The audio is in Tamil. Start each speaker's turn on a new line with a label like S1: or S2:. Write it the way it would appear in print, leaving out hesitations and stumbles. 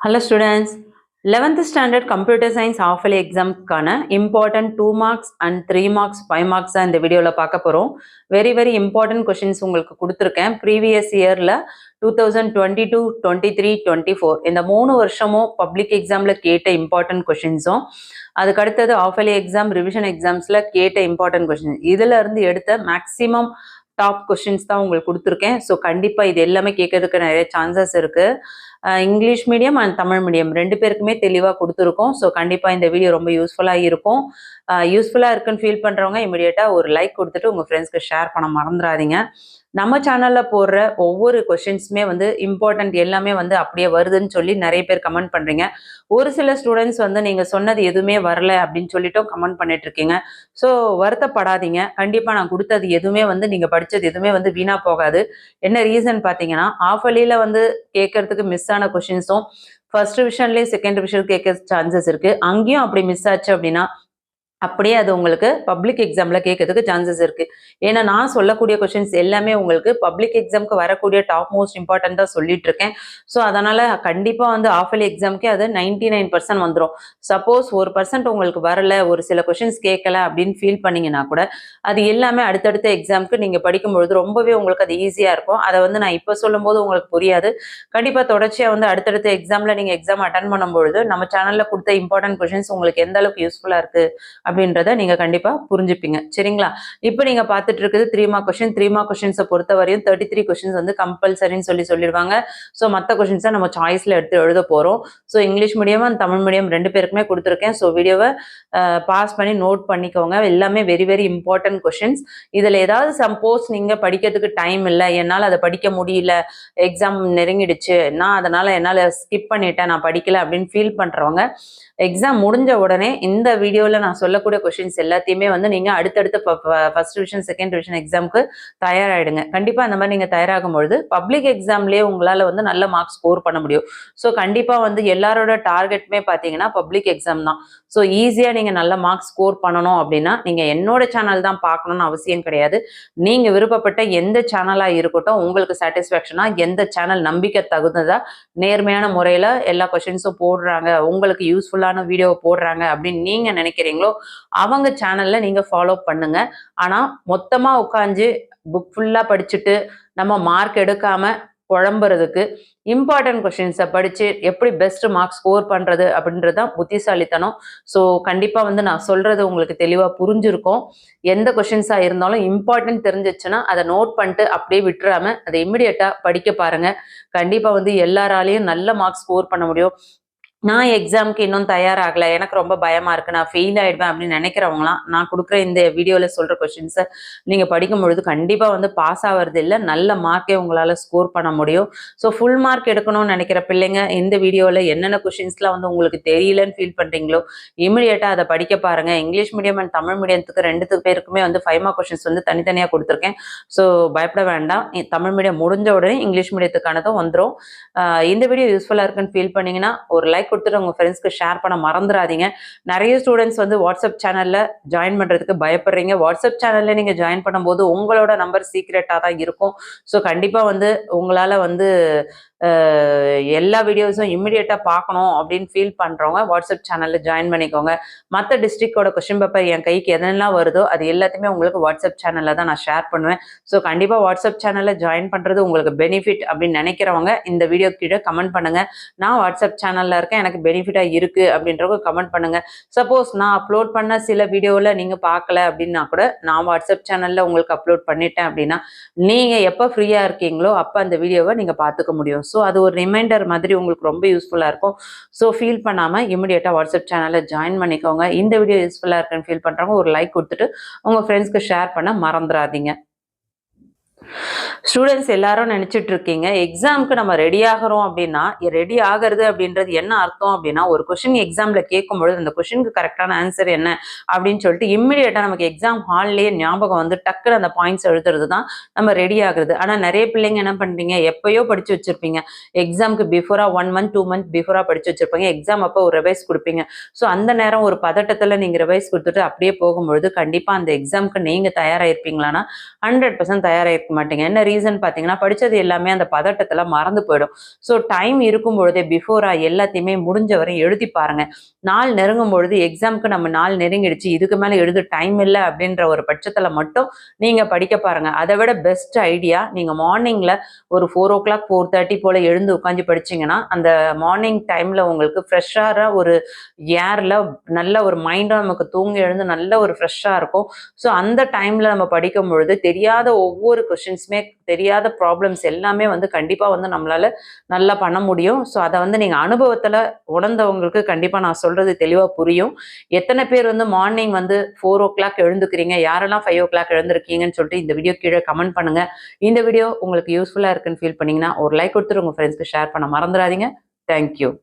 S1: Hello students, 11th standard computer science half-yearly exam-க்கான important 2 marks and 3 marks 5 marks இந்த வீடியோல பார்க்க போறோம். very important questions உங்களுக்கு கொடுத்திருக்கேன். previous yearல 2022, 23, 24 இந்த 3 வருஷமும் public examல கேட்ட important questionsம் அதுக்கு அடுத்தது half-yearly exam, revision examsல கேட்ட important questions இதுல இருந்து எடுத்த maximum டாப் கொஸ்டின்ஸ் தான் உங்களுக்கு கொடுத்துருக்கேன். ஸோ கண்டிப்பாக இது எல்லாமே கேட்கறதுக்கு நிறைய சான்சஸ் இருக்குது. English medium and Tamil medium ரெண்டு பேருக்குமே தெளிவாக கொடுத்துருக்கோம். ஸோ கண்டிப்பாக இந்த வீடியோ ரொம்ப யூஸ்ஃபுல்லாக இருக்கும். யூஸ்ஃபுல்லாக இருக்குன்னு ஃபீல் பண்ணுறவங்க இமீடியட்டாக ஒரு லைக் கொடுத்துட்டு உங்கள் ஃப்ரெண்ட்ஸ்க்கு ஷேர் பண்ண மறந்துடாதீங்க. நம்ம சேனலில் போடுற ஒவ்வொரு கொஷின்ஸுமே வந்து இம்பார்ட்டன்ட் எல்லாமே வந்து அப்படியே வருதுன்னு சொல்லி நிறைய பேர் கமெண்ட் பண்ணுறீங்க. ஒரு சில ஸ்டூடெண்ட்ஸ் வந்து நீங்கள் சொன்னது எதுவுமே வரல அப்படின்னு சொல்லிட்டும் கமெண்ட் பண்ணிட்டு இருக்கீங்க. ஸோ வருத்தப்படாதீங்க. கண்டிப்பாக நான் கொடுத்தது எதுவுமே வந்து நீங்கள் படித்தது எதுவுமே வந்து வீணாக போகாது. என்ன ரீசன் பார்த்தீங்கன்னா ஆஃபலியில் வந்து கேட்கறதுக்கு மிஸ் ஆன கொஷின்ஸும் ஃபர்ஸ்ட் டிவிஷன்லேயே செகண்ட் டிவிஷன் கேட்க சான்சஸ் இருக்குது. அங்கேயும் அப்படி மிஸ் ஆச்சு அப்படின்னா அப்படியே அது உங்களுக்கு பப்ளிக் எக்ஸாமில் கேட்கறதுக்கு சான்சஸ் இருக்குது. ஏன்னா நான் சொல்லக்கூடிய கொஷின்ஸ் எல்லாமே உங்களுக்கு பப்ளிக் எக்ஸாமுக்கு வரக்கூடிய டாப் மோஸ்ட் இம்பார்ட்டன்ட் தான் சொல்லிட்டு இருக்கேன். ஸோ அதனால் கண்டிப்பாக வந்து ஆஃபலி எக்ஸாமுக்கே அது 99% வந்துடும். சப்போஸ் 1% உங்களுக்கு வரல, ஒரு சில கொஷின்ஸ் கேட்கல அப்படின்னு ஃபீல் பண்ணிங்கன்னா கூட அது எல்லாமே அடுத்தடுத்த எக்ஸாமுக்கு நீங்கள் படிக்கும்பொழுது ரொம்பவே உங்களுக்கு அது ஈஸியாக இருக்கும். அதை வந்து நான் இப்போ சொல்லும்போது உங்களுக்கு புரியாது. கண்டிப்பாக தொடர்ச்சியாக வந்து அடுத்தடுத்த எக்ஸாமில் நீங்கள் எக்ஸாம் அட்டன் பண்ணும்பொழுது நம்ம சேனலில் கொடுத்த இம்பார்ட்டன்ட் கொஷின்ஸ் உங்களுக்கு எந்த அளவுக்கு யூஸ்ஃபுல்லாக இருக்குது அப்படின்றத நீங்க கண்டிப்பா புரிஞ்சுப்பீங்க. சரிங்களா? இப்போ நீங்க பார்த்துட்டு இருக்குது 3 மார்க் கொஸ்டின். 3 மார்க் கொஸ்டின்ஸை பொறுத்த வரையும் 33 கொஸ்டின்ஸ் வந்து கம்பல்சரின்னு சொல்லிடுவாங்க. ஸோ மற்ற கொஸ்டின்ஸை நம்ம சாய்ஸ்ல எடுத்து எழுத போறோம். So English medium and Tamil medium ரெண்டு பேருக்குமே கொடுத்துருக்கேன். ஸோ வீடியோவை பாஸ் பண்ணி நோட் பண்ணிக்கோங்க. எல்லாமே வெரி இம்பார்ட்டன்ட் கொஸ்டின்ஸ். இதுல ஏதாவது சப்போஸ் நீங்க படிக்கிறதுக்கு டைம் இல்லை, என்னால் அதை படிக்க முடியல, எக்ஸாம் நெருங்கிடுச்சு, நான் அதனால என்னால் ஸ்கிப் பண்ணிட்டேன், நான் படிக்கல அப்படின்னு ஃபீல் பண்றவங்க எக்ஸாம் முடிஞ்ச உடனே இந்த வீடியோவில் நான் சொல்லக்கூடிய கொஸ்டின்ஸ் எல்லாத்தையுமே வந்து நீங்கள் அடுத்தடுத்த ஃபர்ஸ்ட் டிவிஷன் செகண்ட் டிவிஷன் எக்ஸாமுக்கு தயாராகிடுங்க. கண்டிப்பாக அந்த மாதிரி நீங்கள் தயாராகும் பொழுது பப்ளிக் எக்ஸாம்லேயே உங்களால் வந்து நல்ல மார்க்ஸ் ஸ்கோர் பண்ண முடியும். ஸோ கண்டிப்பாக வந்து எல்லாரோட டார்கெட்டுமே பார்த்தீங்கன்னா பப்ளிக் எக்ஸாம் தான். ஸோ ஈஸியாக நீங்கள் நல்ல மார்க்ஸ் ஸ்கோர் பண்ணணும் அப்படின்னா நீங்கள் என்னோட சேனல் தான் பார்க்கணும்னு அவசியம் கிடையாது. நீங்கள் விருப்பப்பட்ட எந்த சேனலாக இருக்கட்டும், உங்களுக்கு சாட்டிஸ்ஃபேக்ஷனாக எந்த சேனல் நம்பிக்கை தகுந்ததா நேர்மையான முறையில் எல்லா கொஸ்டின்ஸும் போடுறாங்க, உங்களுக்கு யூஸ்ஃபுல்லாக வீடியோ போடுறாங்க அப்படின்னு நீங்க நினைக்கிறீங்களோ அவங்க சேனல்ல நீங்க ஃபாலோ பண்ணுங்க. ஆனா மொத்தமா உட்காந்து புக் ஃபுல்லா படிச்சுட்டு நம்ம மார்க் எடுக்காம குழம்புறதுக்கு இம்பார்ட்டன்ட் கொஸ்டின்ஸை படிச்சு எப்படி பெஸ்ட் மார்க் ஸ்கோர் பண்றது அப்படின்றதுதான் புத்திசாலித்தனம். ஸோ கண்டிப்பா வந்து நான் சொல்றது உங்களுக்கு தெளிவா புரிஞ்சிருக்கும். எந்த கொஸ்டின்ஸா இருந்தாலும் இம்பார்ட்டன்ட் தெரிஞ்சிச்சுன்னா அதை நோட் பண்ணிட்டு அப்படியே விட்டுறாம அதை இமிடியட்டா படிக்க பாருங்க. கண்டிப்பா வந்து எல்லாராலையும் நல்ல மார்க் ஸ்கோர் பண்ண முடியும். நான் எக்ஸாமுக்கு இன்னும் தயாராகலை, எனக்கு ரொம்ப பயமா இருக்கு, நான் ஃபெயில் ஆயிடுவேன் அப்படின்னு நினைக்கிறவங்களாம் நான் கொடுக்குற இந்த வீடியோவில் சொல்ற கொஸ்டின்ஸை நீங்கள் படிக்கும் பொழுது கண்டிப்பாக வந்து பாஸ் ஆகிறது இல்லை, நல்ல மார்க்கே உங்களால் ஸ்கோர் பண்ண முடியும். ஸோ ஃபுல் மார்க் எடுக்கணும்னு நினைக்கிற பிள்ளைங்க இந்த வீடியோவில் என்னென்ன கொஸ்டின்ஸ்லாம் வந்து உங்களுக்கு தெரியலன்னு ஃபீல் பண்ணுறீங்களோ இமீடியட்டாக அதை படிக்க பாருங்க. இங்கிலீஷ் மீடியம் அண்ட் தமிழ் மீடியத்துக்கு ரெண்டு பேருக்குமே வந்து 5 மார்க் கொஸ்டின்ஸ் வந்து தனித்தனியாக கொடுத்துருக்கேன். ஸோ பயப்பட வேண்டாம். தமிழ் மீடியம் முடிஞ்ச உடனே இங்கிலீஷ் மீடியத்துக்கானதும் வந்துடும். இந்த வீடியோ யூஸ்ஃபுல்லாக இருக்குன்னு ஃபீல் பண்ணீங்கன்னா ஒரு லைக் கொடுத்துட்டு உங்க ஃப்ரெண்ட்ஸ்க்கு ஷேர் பண்ண மறந்துடாதீங்க. நிறைய ஸ்டூடெண்ட்ஸ் வந்து வாட்ஸ்அப் சேனல்ல ஜாயின் பண்றதுக்கு பயப்படுறீங்க. வாட்ஸ்அப் சேனல்ல நீங்க ஜாயின் பண்ணும்போது உங்களோட நம்பர் சீக்ரெட்டா தான் இருக்கும். ஸோ கண்டிப்பா வந்து உங்களால வந்து எல்லா வீடியோஸும் இம்மிடியட்டாக பார்க்கணும் அப்படின்னு ஃபீல் பண்ணுறவங்க வாட்ஸ்அப் சேனலில் ஜாயின் பண்ணிக்கோங்க. மற்ற டிஸ்ட்ரிக்டோட கொஸ்டின் பேப்பர் என் கைக்கு எதெல்லாம் வருதோ அது எல்லாத்தையுமே உங்களுக்கு வாட்ஸ்அப் சேனலில் தான் நான் ஷேர் பண்ணுவேன். ஸோ கண்டிப்பாக வாட்ஸ்அப் சேனலில் ஜாயின் பண்ணுறது உங்களுக்கு பெனிஃபிட் அப்படின்னு நினைக்கிறவங்க இந்த வீடியோ கீழே கமெண்ட் பண்ணுங்கள். நான் வாட்ஸ்அப் சேனலில் இருக்கேன், எனக்கு பெனிஃபிட்டாக இருக்குது அப்படின்றவங்க கமெண்ட் பண்ணுங்கள். சப்போஸ் நான் அப்லோட் பண்ண சில வீடியோவில் நீங்கள் பார்க்கல அப்படின்னா கூட நான் வாட்ஸ்அப் சேனலில் உங்களுக்கு அப்லோட் பண்ணிட்டேன் அப்படின்னா நீங்கள் எப்போ ஃப்ரீயாக இருக்கீங்களோ அப்போ அந்த வீடியோவை நீங்கள் பார்த்துக்க முடியும். ஸோ அது ஒரு ரிமைண்டர் மாதிரி உங்களுக்கு ரொம்ப யூஸ்ஃபுல்லாக இருக்கும். ஸோ ஃபீல் பண்ணாமல் இமிடியேட்டாக வாட்ஸ்அப் சேனலில் ஜாயின் பண்ணிக்கோங்க. இந்த வீடியோ யூஸ்ஃபுல்லாக இருக்குன்னு ஃபீல் பண்ணுறவங்க ஒரு லைக் கொடுத்துட்டு உங்கள் ஃப்ரெண்ட்ஸ்க்கு ஷேர் பண்ண மறந்துடாதீங்க. ஸ்டூடெண்ட்ஸ் எல்லாரும் நினைச்சிட்டு இருக்கீங்க எக்ஸாமுக்கு நம்ம ரெடி ஆகிறோம் அப்படின்னா, ரெடி ஆகிறது அப்படின்றது என்ன அர்த்தம் அப்படின்னா, ஒரு கொஸ்டின் எக்ஸாம்ல கேட்கும்பொழுது அந்த கொஸ்டினுக்கு கரெக்டான ஆன்சர் என்ன அப்படின்னு சொல்லிட்டு இம்மிடியேட்டா நமக்கு எக்ஸாம் ஹால்லேயே ஞாபகம் வந்து டக்குன்னு அந்த பாயிண்ட்ஸ் எழுதுறது தான் நம்ம ரெடி ஆகுறது. ஆனால் நிறைய பிள்ளைங்க என்ன பண்றீங்க, எப்பயோ படிச்சு வச்சிருப்பீங்க, எக்ஸாமுக்கு பிஃபோரா 1 month 2 month பிஃபோரா படிச்சு வச்சிருப்பீங்க, எக்ஸாம் அப்போ ஒரு ரிவைஸ் கொடுப்பீங்க. ஸோ அந்த நேரம் ஒரு பதட்டத்தில் நீங்க ரிவைஸ் கொடுத்துட்டு அப்படியே போகும்பொழுது கண்டிப்பா அந்த எக்ஸாமுக்கு நீங்க தயாராயிருப்பீங்களான்னா 100% தயாராயிருக்க மாட்டீங்க. என்ன ரீசன் பார்த்தீங்கன்னா, படிச்சது எல்லாமே அந்த பதட்டத்துல மறந்து போயிடும். ஸோ டைம் இருக்கும் பொழுதே பிஃபோரா எல்லாத்தையுமே முடிஞ்ச வரை எழுதி பாருங்க. நாள் நெருங்கும் பொழுது எக்ஸாம்க்கு நம்ம நாள் நெருங்கிடுச்சு. இதுக்கு மேல எழுத டைம் இல்ல அப்படின்ற ஒரு பட்சத்துல மட்டும் நீங்க படிக்க பாருங்க. அத விட பெஸ்ட் ஐடியா நீங்க மார்னிங்ல ஒரு 4:00 4:30 போல எழுந்து உட்காந்து படிச்சீங்கன்னா, அந்த மார்னிங் டைம்ல உங்களுக்கு ஃப்ரெஷ்ஷான ஒரு ஏர்ல நல்ல ஒரு மைண்டும் நமக்கு தூங்கி எழுந்து நல்ல ஒரு ஃப்ரெஷ்ஷா இருக்கும். ஸோ அந்த டைம்ல நம்ம படிக்கும் பொழுது தெரியாத ஒவ்வொரு கொஸ்டின்ஸுமே தெரியாத ப்ராப்ளம்ஸ் எல்லாமே வந்து கண்டிப்பா வந்து நம்மளால நல்லா பண்ண முடியும். ஸோ அத வந்து நீங்க அனுபவத்துல உணர்ந்தவங்களுக்கு கண்டிப்பா நான் சொல்றது தெளிவா புரியும். எத்தன பேர் வந்து மார்னிங் வந்து 4:00 எழுந்துக்கிறீங்க? யாரெல்லாம் 5:00 எழுந்திருக்கீங்கன்னு சொல்லிட்டு இந்த வீடியோ கீழ கமெண்ட் பண்ணுங்க. இந்த வீடியோ உங்களுக்கு யூஸ்ஃபுல்லா இருக்குன்னு ஃபீல் பண்ணீங்கன்னா, ஒரு லைக் குடுத்துட்டு உங்க ஃப்ரெண்ட்ஸ்க்கு ஷேர் பண்ண மறந்துறாதீங்க. Thank you.